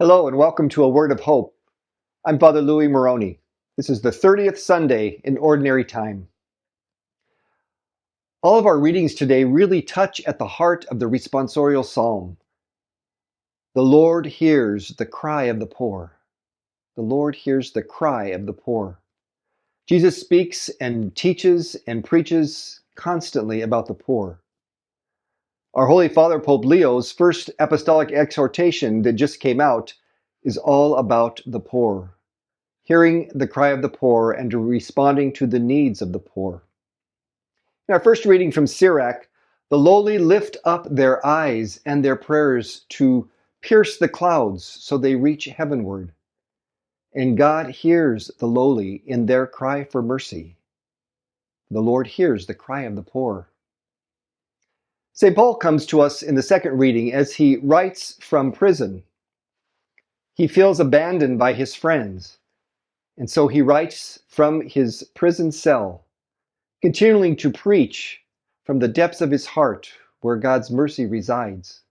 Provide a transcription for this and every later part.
Hello and welcome to A Word of Hope. I'm Father Louis Morrone. This is the 30th Sunday in Ordinary Time. All of our readings today really touch at the heart of the responsorial psalm. The Lord hears the cry of the poor. The Lord hears the cry of the poor. Jesus speaks and teaches and preaches constantly about the poor. Our Holy Father Pope Leo's first apostolic exhortation that just came out is all about the poor. Hearing the cry of the poor and responding to the needs of the poor. In our first reading from Sirach, the lowly lift up their eyes and their prayers to pierce the clouds so they reach heavenward. And God hears the lowly in their cry for mercy. The Lord hears the cry of the poor. St. Paul comes to us in the second reading as he writes from prison. He feels abandoned by his friends. And so he writes from his prison cell, continuing to preach from the depths of his heart where God's mercy resides.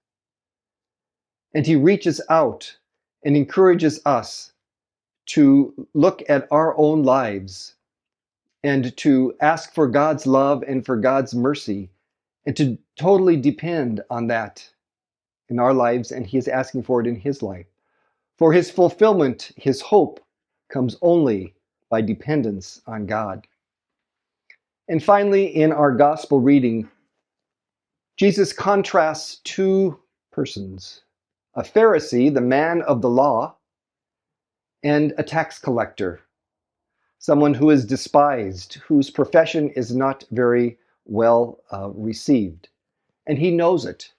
And he reaches out and encourages us to look at our own lives and to ask for God's love and for God's mercy and to totally depend on that in our lives, and he is asking for it in his life. For his fulfillment, his hope, comes only by dependence on God. And finally, in our gospel reading, Jesus contrasts two persons, a Pharisee, the man of the law, and a tax collector, someone who is despised, whose profession is not very well received. And he knows it,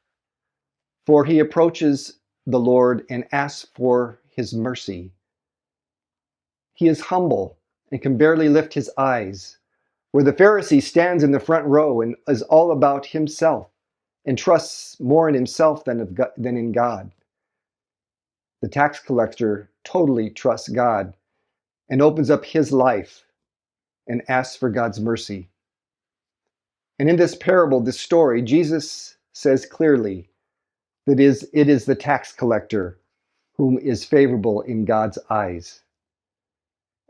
for he approaches the Lord and asks for his mercy. He is humble and can barely lift his eyes, where the Pharisee stands in the front row and is all about himself and trusts more in himself than in God. The tax collector totally trusts God and opens up his life and asks for God's mercy. And in this parable, this story, Jesus says clearly that it is the tax collector whom is favorable in God's eyes.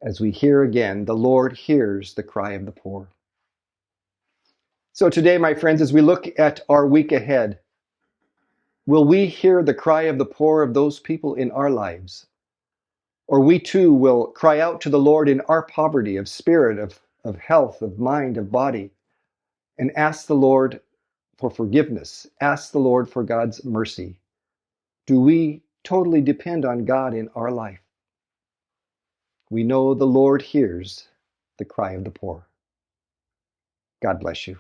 As we hear again, the Lord hears the cry of the poor. So today, my friends, as we look at our week ahead, will we hear the cry of the poor of those people in our lives? Or we too will cry out to the Lord in our poverty of spirit, of health, of mind, of body, and ask the Lord for forgiveness, ask the Lord for God's mercy. Do we totally depend on God in our life? We know the Lord hears the cry of the poor. God bless you.